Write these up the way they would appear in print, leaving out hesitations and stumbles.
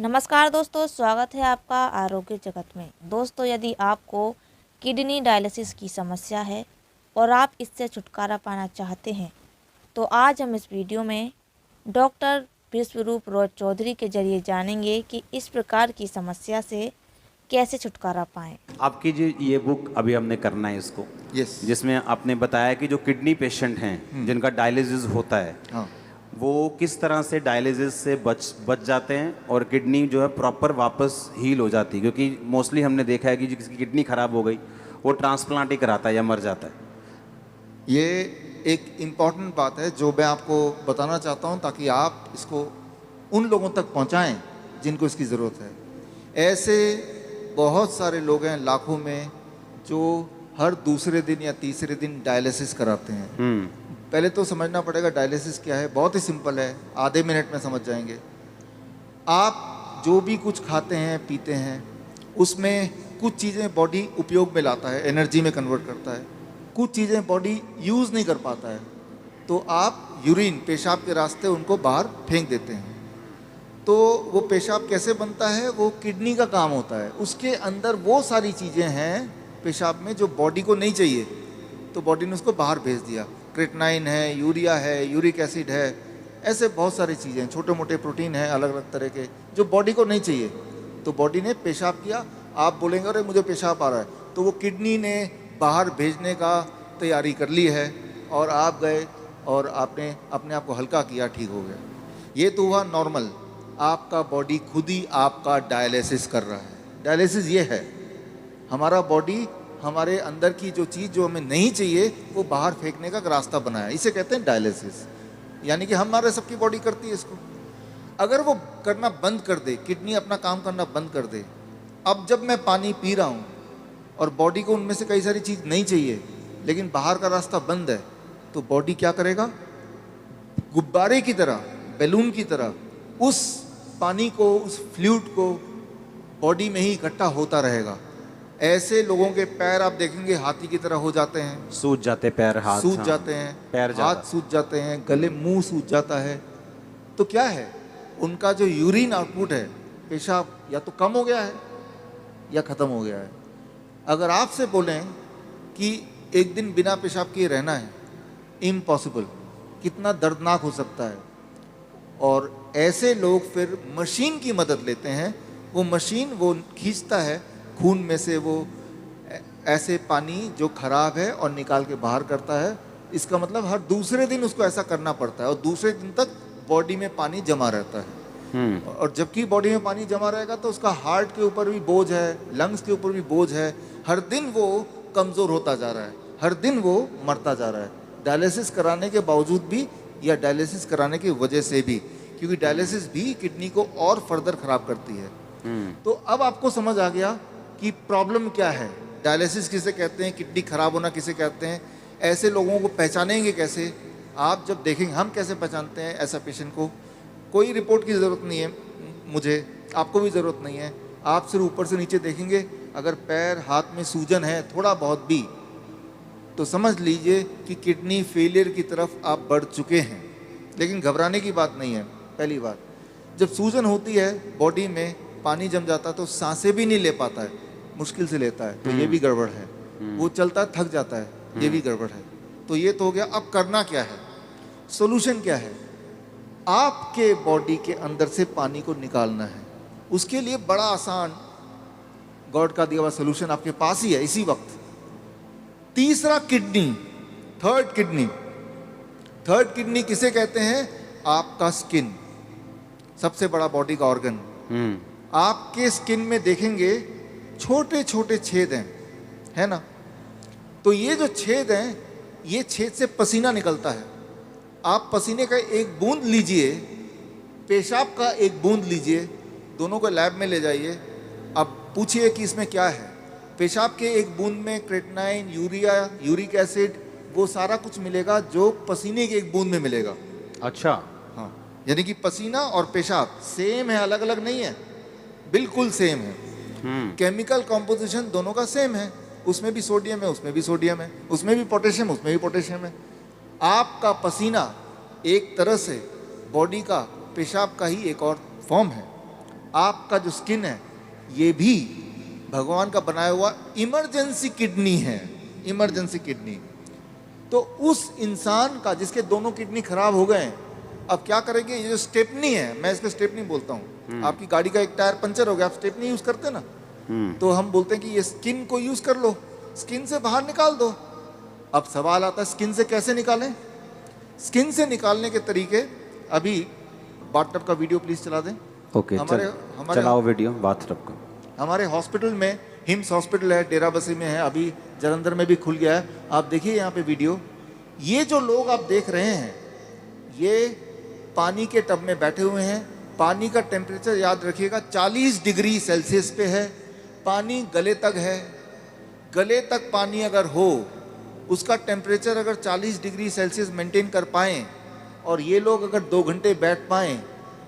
नमस्कार दोस्तों, स्वागत है आपका आरोग्य जगत में। दोस्तों, यदि आपको किडनी डायलिसिस की समस्या है और आप इससे छुटकारा पाना चाहते हैं तो आज हम इस वीडियो में डॉक्टर विश्वरूप रॉय चौधरी के जरिए जानेंगे कि इस प्रकार की समस्या से कैसे छुटकारा पाएं। आपकी जो ये बुक अभी हमने करना है इसको, जिसमें आपने बताया कि जो किडनी पेशेंट हैं जिनका डायलिसिस होता है, हाँ। वो किस तरह से डायलिसिस से बच जाते हैं और किडनी जो है प्रॉपर वापस हील हो जाती है। क्योंकि मोस्टली हमने देखा है कि जिसकी किडनी खराब हो गई वो ट्रांसप्लांट ही कराता है या मर जाता है। ये एक इम्पॉर्टेंट बात है जो मैं आपको बताना चाहता हूँ ताकि आप इसको उन लोगों तक पहुँचाएं जिनको इसकी ज़रूरत है। ऐसे बहुत सारे लोग हैं लाखों में जो हर दूसरे दिन या तीसरे दिन डायलिसिस कराते हैं। पहले तो समझना पड़ेगा डायलिसिस क्या है। बहुत ही सिंपल है, आधे मिनट में समझ जाएंगे। आप जो भी कुछ खाते हैं पीते हैं उसमें कुछ चीज़ें बॉडी उपयोग में लाता है, एनर्जी में कन्वर्ट करता है, कुछ चीज़ें बॉडी यूज़ नहीं कर पाता है, तो आप यूरिन पेशाब के रास्ते उनको बाहर फेंक देते हैं। तो वो पेशाब कैसे बनता है, वो किडनी का काम होता है। उसके अंदर वो सारी चीज़ें हैं पेशाब में जो बॉडी को नहीं चाहिए, तो बॉडी ने उसको बाहर भेज दिया। क्रेटनाइन है, यूरिया है, यूरिक एसिड है, ऐसे बहुत सारी चीज़ें, छोटे मोटे प्रोटीन हैं अलग अलग तरह के जो बॉडी को नहीं चाहिए। तो बॉडी ने पेशाब किया। आप बोलेंगे अरे मुझे पेशाब आ रहा है, तो वो किडनी ने बाहर भेजने का तैयारी कर ली है और आप गए और आपने अपने आप को हल्का किया, ठीक हो गया। ये तो हुआ नॉर्मल। आपका बॉडी खुद ही आपका डायलिसिस कर रहा है। डायलिसिस ये है, हमारा बॉडी हमारे अंदर की जो चीज़ जो हमें नहीं चाहिए वो बाहर फेंकने का रास्ता बनाया, इसे कहते हैं डायलिसिस। यानी कि हमारे सबकी बॉडी करती है इसको। अगर वो करना बंद कर दे, किडनी अपना काम करना बंद कर दे, अब जब मैं पानी पी रहा हूँ और बॉडी को उनमें से कई सारी चीज़ नहीं चाहिए लेकिन बाहर का रास्ता बंद है, तो बॉडी क्या करेगा, गुब्बारे की तरह, बैलून की तरह उस पानी को, उस फ्लूइड को बॉडी में ही इकट्ठा होता रहेगा। ऐसे लोगों के पैर आप देखेंगे हाथी की तरह हो जाते हैं, सूज जाते पैर, हाथ सूज जाते हैं, पैर हाथ सूज जाते हैं, गले मुंह सूज जाता है। तो क्या है, उनका जो यूरिन आउटपुट है, पेशाब या तो कम हो गया है या ख़त्म हो गया है। अगर आपसे बोलें कि एक दिन बिना पेशाब किए रहना है, इम्पॉसिबल। कितना दर्दनाक हो सकता है। और ऐसे लोग फिर मशीन की मदद लेते हैं। वो मशीन वो खींचता है खून में से वो ऐसे पानी जो खराब है और निकाल के बाहर करता है। इसका मतलब हर दूसरे दिन उसको ऐसा करना पड़ता है और दूसरे दिन तक बॉडी में पानी जमा रहता है। और जबकि बॉडी में पानी जमा रहेगा तो उसका हार्ट के ऊपर भी बोझ है, लंग्स के ऊपर भी बोझ है। हर दिन वो कमज़ोर होता जा रहा है, हर दिन वो मरता जा रहा है, डायलिसिस कराने के बावजूद भी या डायलिसिस कराने की वजह से भी, क्योंकि डायलिसिस भी किडनी को और फर्दर ख़राब करती है। तो अब आपको समझ आ गया कि प्रॉब्लम क्या है, डायलिसिस किसे कहते हैं, किडनी खराब होना किसे कहते हैं। ऐसे लोगों को पहचानेंगे कैसे, आप जब देखेंगे। हम कैसे पहचानते हैं ऐसा पेशेंट को, कोई रिपोर्ट की ज़रूरत नहीं है मुझे, आपको भी ज़रूरत नहीं है। आप सिर्फ ऊपर से नीचे देखेंगे, अगर पैर हाथ में सूजन है थोड़ा बहुत भी, तो समझ लीजिए कि किडनी फेलियर की तरफ आप बढ़ चुके हैं। लेकिन घबराने की बात नहीं है। पहली बात, जब सूजन होती है बॉडी में, पानी जम जाता है तो सांसें भी नहीं ले पाता है, मुश्किल से लेता है, तो ये भी गड़बड़ है। वो चलता है थक जाता है, ये भी गड़बड़ है। तो ये तो हो गया। अब करना क्या है, सोल्यूशन क्या है, आपके बॉडी के अंदर से पानी को निकालना है। उसके लिए बड़ा आसान गॉड का दिया हुआ सोल्यूशन आपके पास ही है इसी वक्त। तीसरा kidney, third kidney. Third kidney किसे कहते हैं, आपका स्किन, सबसे बड़ा बॉडी का ऑर्गन। आपके स्किन में देखेंगे छोटे छोटे छेद हैं, है ना। तो ये जो छेद हैं, ये छेद से पसीना निकलता है। आप पसीने का एक बूंद लीजिए, पेशाब का एक बूंद लीजिए, दोनों को लैब में ले जाइए। अब पूछिए कि इसमें क्या है। पेशाब के एक बूंद में क्रेटनाइन, यूरिया, यूरिक एसिड, वो सारा कुछ मिलेगा जो पसीने के एक बूंद में मिलेगा। अच्छा, हाँ, यानी कि पसीना और पेशाब सेम है, अलग अलग नहीं है, बिल्कुल सेम है। केमिकल कॉम्पोजिशन दोनों का सेम है। उसमें भी सोडियम है, उसमें भी सोडियम है, उसमें भी पोटेशियम, उसमें भी पोटेशियम है। आपका पसीना एक तरह से बॉडी का पेशाब का ही एक और फॉर्म है। आपका जो स्किन है ये भी भगवान का बनाया हुआ इमरजेंसी किडनी है, इमरजेंसी किडनी। तो उस इंसान का जिसके दोनों किडनी खराब हो गए हैं, अब क्या करेंगे? ये जो स्टेपनी है, मैं इसको स्टेपनी बोलता हूँ, आपकी गाड़ी का एक टायर पंचर हो गया, आप स्टेपनी यूज करते हैं ना, तो हम बोलते हैं कि ये स्किन को यूज कर लो, स्किन से बाहर निकाल दो। अब सवाल आता है स्किन से कैसे निकालें? स्किन से निकालने के तरीके, अभी बाथटब का वीडियो प्लीज चला दें। ओके, चलाओ वीडियो बाथटब का। हमारे हॉस्पिटल में, हिम्स हॉस्पिटल है, डेराबस्सी में है, अभी जलंधर में भी खुल गया है। आप देखिए यहाँ पे वीडियो, ये जो लोग आप देख रहे हैं ये पानी के टब में बैठे हुए हैं। पानी का टेम्परेचर याद रखिएगा 40 डिग्री सेल्सियस पे है, पानी गले तक है। गले तक पानी अगर हो, उसका टेम्परेचर अगर 40 डिग्री सेल्सियस मेंटेन कर पाएं, और ये लोग अगर 2 घंटे बैठ पाएं,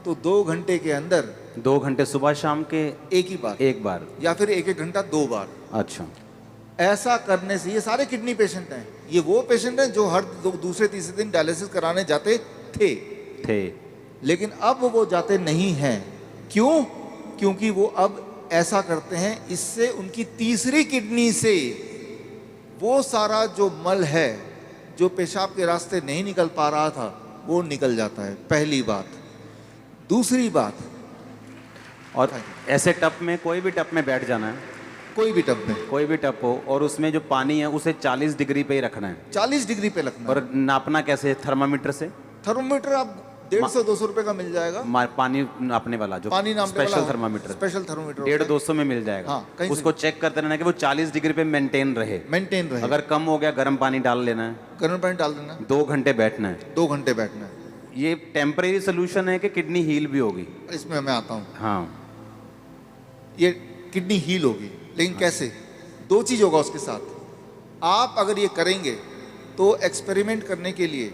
तो 2 घंटे के अंदर 2 घंटे सुबह शाम के एक बार या फिर 1-1 घंटा 2 बार। अच्छा, ऐसा करने से, ये सारे किडनी पेशेंट हैं, ये वो पेशेंट हैं जो हर दूसरे तीसरे दिन डायलिसिस कराने जाते थे, लेकिन अब वो जाते नहीं हैं। क्यों? क्योंकि वो अब ऐसा करते हैं, इससे उनकी तीसरी किडनी से वो सारा जो मल है जो पेशाब के रास्ते नहीं निकल पा रहा था वो निकल जाता है, पहली बात। दूसरी बात, और ऐसे टब में, कोई भी टब में बैठ जाना है, कोई भी टब में, कोई भी टब हो, और उसमें जो पानी है उसे 40 डिग्री पे ही रखना है। 40 डिग्री पे रखना है। और नापना कैसे? थर्मामीटर से। थर्मोमीटर आप 150-200 रुपए का मिल जाएगा। पानी नापने वाला जो पानी नापने स्पेशल वाला थर्मामीटर, स्पेशल थर्मोमीटर 150-200 में मिल जाएगा। हाँ, कहीं उसको चेक करते रहना कि वो 40 डिग्री पे मेंटेन रहे। अगर कम हो गया, गर्म पानी डाल लेना है, गर्म पानी डाल देना, 2 घंटे बैठना है। 2 घंटे बैठना है। ये टेम्परेरी सोल्यूशन है कि किडनी हील भी होगी? इसमें मैं आता हूँ। हाँ, ये किडनी हील होगी, लेकिन कैसे? 2 चीज होगा उसके साथ। आप अगर ये करेंगे तो एक्सपेरिमेंट करने के लिए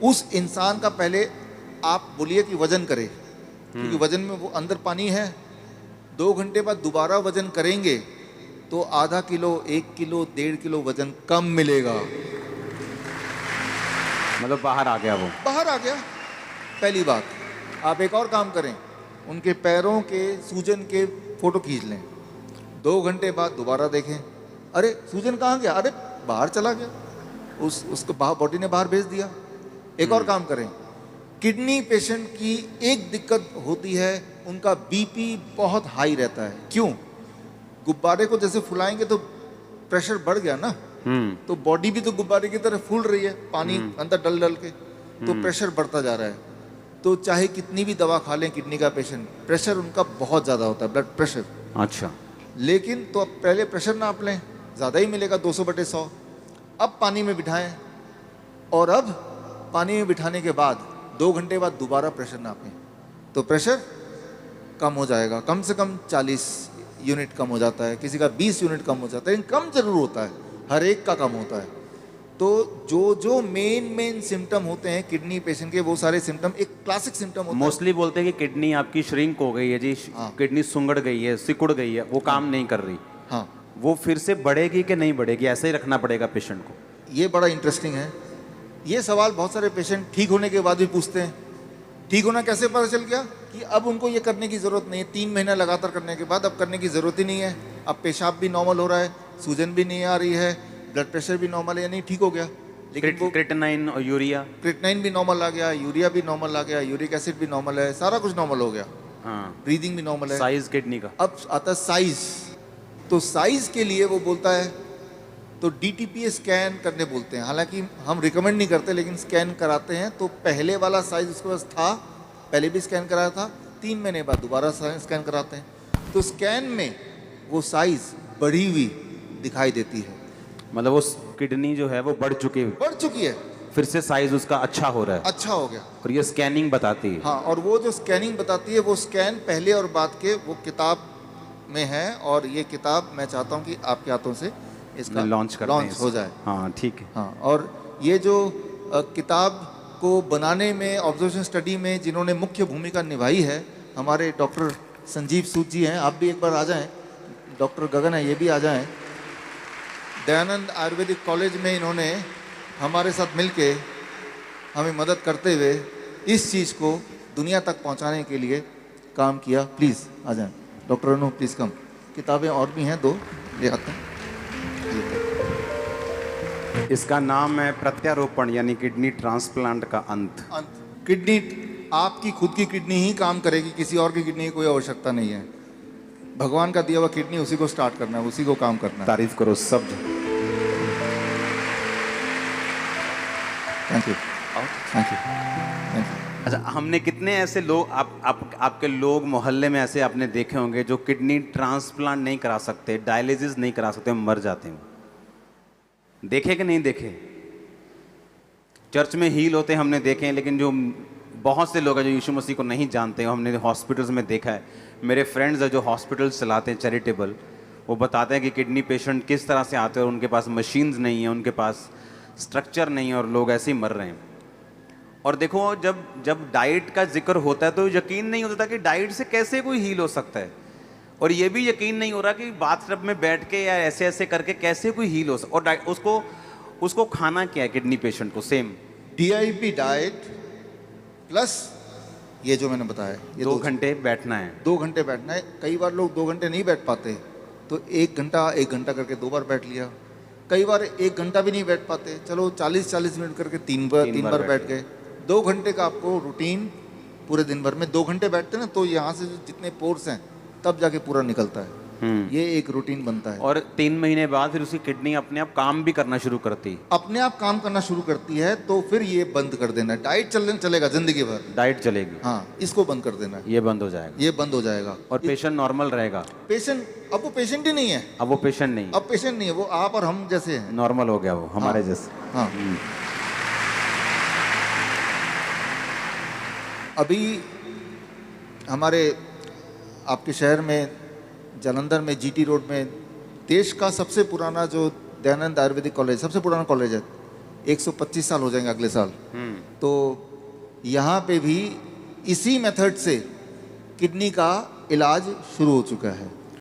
उस इंसान का पहले आप बोलिए कि वजन करे, क्योंकि वजन में वो अंदर पानी है। 2 घंटे बाद दोबारा वजन करेंगे तो आधा किलो, 1 किलो, 1.5 किलो वजन कम मिलेगा। मतलब बाहर आ गया, वो बाहर आ गया, पहली बात। आप एक और काम करें, उनके पैरों के सूजन के फोटो खींच लें, 2 घंटे बाद दोबारा देखें, अरे सूजन कहाँ गया? अरे बाहर चला गया, उसको बॉडी ने बाहर भेज दिया। एक और काम करें, किडनी पेशेंट की एक दिक्कत होती है, उनका बीपी बहुत हाई रहता है। क्यों? गुब्बारे को जैसे फुलाएंगे तो प्रेशर बढ़ गया ना, तो बॉडी भी तो गुब्बारे की तरह फूल रही है, पानी अंदर डल डल के, तो प्रेशर बढ़ता जा रहा है। तो चाहे कितनी भी दवा खा लें किडनी का पेशेंट, प्रेशर उनका बहुत ज़्यादा होता है, ब्लड प्रेशर। अच्छा, लेकिन तो अब पहले प्रेशर नाप लें, ज़्यादा ही मिलेगा 200/100। अब पानी में बिठाएं, और अब पानी में बिठाने के बाद 2 घंटे बाद दोबारा प्रेशर नापें, तो प्रेशर कम हो जाएगा। कम से कम 40 यूनिट कम हो जाता है, किसी का 20 यूनिट कम हो जाता है, लेकिन कम जरूर होता है, हर एक का कम होता है। तो जो मेन सिम्टम होते हैं किडनी पेशेंट के, वो सारे सिम्टम एक क्लासिक सिम्टम होता है। मोस्टली बोलते हैं कि किडनी आपकी श्रिंक हो गई है जी, किडनी सुंगड़ गई है, सिकुड़ गई है, वो काम नहीं कर रही। हाँ, वो फिर से बढ़ेगी कि नहीं बढ़ेगी? ऐसे ही रखना पड़ेगा पेशेंट को? ये बड़ा इंटरेस्टिंग है। ये सवाल बहुत सारे पेशेंट ठीक होने के बाद भी पूछते हैं। ठीक होना कैसे पता चल गया? कि अब उनको ये करने की ज़रूरत नहीं है, 3 महीना लगातार करने के बाद अब करने की ज़रूरत ही नहीं है। अब पेशाब भी नॉर्मल हो रहा है, सूजन भी नहीं आ रही है, ब्लड प्रेशर भी नॉर्मल है, यानी ठीक हो गया। लेकिन वो क्रिएटिनिन और यूरिया, क्रिएटिनिन भी नॉर्मल आ गया, यूरिया भी नॉर्मल आ गया, यूरिक एसिड भी नॉर्मल है, सारा कुछ नॉर्मल हो गया। हाँ, ब्रीदिंग भी नॉर्मल है। साइज किडनी का। अब आता है साइज। तो साइज के लिए वो बोलता है, तो DTPA स्कैन करने बोलते हैं। हालांकि हम रिकमेंड नहीं करते, लेकिन स्कैन कराते हैं। तो पहले वाला साइज उसके पास था, पहले भी स्कैन कराया था, 3 महीने बाद दोबारा स्कैन कराते हैं। तो स्कैन में वो साइज बढ़ी हुई दिखाई देती है, मतलब वो किडनी जो है वो बढ़ चुकी है, फिर से साइज उसका अच्छा हो रहा है, अच्छा हो गया। और ये स्कैनिंग बताती है। हाँ, और वो जो स्कैनिंग बताती है, वो स्कैन पहले और बाद के वो किताब में है, और ये किताब मैं चाहता हूँ कि आपके हाथों से इसका लॉन्च हो जाए। हाँ, ठीक है। हाँ, और ये जो किताब को बनाने में, ऑब्जर्वेशन स्टडी में जिन्होंने मुख्य भूमिका निभाई है, हमारे डॉक्टर संजीव सूद जी हैं। आप भी एक बार आ जाएं, डॉक्टर गगन है, ये भी आ जाएं। दयानंद आयुर्वेदिक कॉलेज में इन्होंने हमारे साथ मिलके हमें मदद करते हुए इस चीज़ को दुनिया तक पहुंचाने के लिए काम किया। प्लीज़ आ जाएं डॉक्टर अनु, प्लीज़ कम। किताबें और भी हैं, 2 ले आते हैं। इसका नाम है प्रत्यारोपण यानी किडनी ट्रांसप्लांट का अंत। किडनी, आपकी खुद की किडनी ही काम करेगी, किसी और की किडनी की कोई आवश्यकता नहीं है। भगवान का दिया हुआ किडनी उसी को स्टार्ट करना है, उसी को काम करना है। तारीफ करो सब। Thank you, thank you, thank you. अच्छा, हमने कितने ऐसे लोग आपके लोग मोहल्ले में ऐसे आपने देखे होंगे जो किडनी ट्रांसप्लांट नहीं करा सकते, डायलिसिस नहीं करा सकते, मर जाते हैं। देखे कि नहीं देखे? चर्च में हील होते हमने देखे हैं, लेकिन जो बहुत से लोग हैं जो यीशु मसीह को नहीं जानते, हमने हॉस्पिटल्स में देखा है। मेरे फ्रेंड्स हैं जो हॉस्पिटल्स चलाते हैं चैरिटेबल, वो बताते हैं कि किडनी पेशेंट किस तरह से आते हैं और उनके पास मशीन्स नहीं है, उनके पास स्ट्रक्चर नहीं है और लोग ऐसे ही मर रहे हैं। और देखो, जब डाइट का जिक्र होता है तो यकीन नहीं होता कि डाइट से कैसे कोई हील हो सकता है, और ये भी यकीन नहीं हो रहा कि बाथटब में बैठ के या ऐसे ऐसे करके कैसे कोई हील हो सकता। और उसको खाना क्या है किडनी पेशेंट को? सेम DIP डाइट प्लस ये जो मैंने बताया, ये 2 घंटे बैठना है। 2 घंटे बैठना है। कई बार लोग 2 घंटे नहीं बैठ पाते, तो 1 घंटा करके 2 बार बैठ लिया। कई बार 1 घंटा भी नहीं बैठ पाते, चलो 40 मिनट करके 3 बार बैठ गए। 2 घंटे का आपको रूटीन पूरे दिन भर में 2 घंटे बैठते ना, तो यहाँ से जितने पोर्स हैं तब जाके पूरा निकलता है। ये एक रूटीन बनता है। और 3 महीने बाद फिर उसकी किडनी अपने आप काम भी करना शुरू करती है। अपने आप काम करना शुरू करती है, तो फिर ये बंद कर देना है। डाइट चलेगा जिंदगी भर, डाइट चलेगी। हाँ, इसको बंद कर देना है। ये बंद हो जाएगा, ये बंद हो जाएगा और पेशेंट नॉर्मल रहेगा। पेशेंट, अब वो पेशेंट ही नहीं है, अब वो पेशेंट नहीं, अब पेशेंट नहीं है, वो आप और हम जैसे हैं। नॉर्मल हो गया वो, हमारे जैसे। हाँ। अभी हमारे आपके शहर में, जालंधर में, GT रोड में, देश का सबसे पुराना जो दयानंद आयुर्वेदिक कॉलेज, सबसे पुराना कॉलेज है, 125 साल हो जाएंगे अगले साल। तो यहाँ पे भी इसी मेथड से किडनी का इलाज शुरू हो चुका है।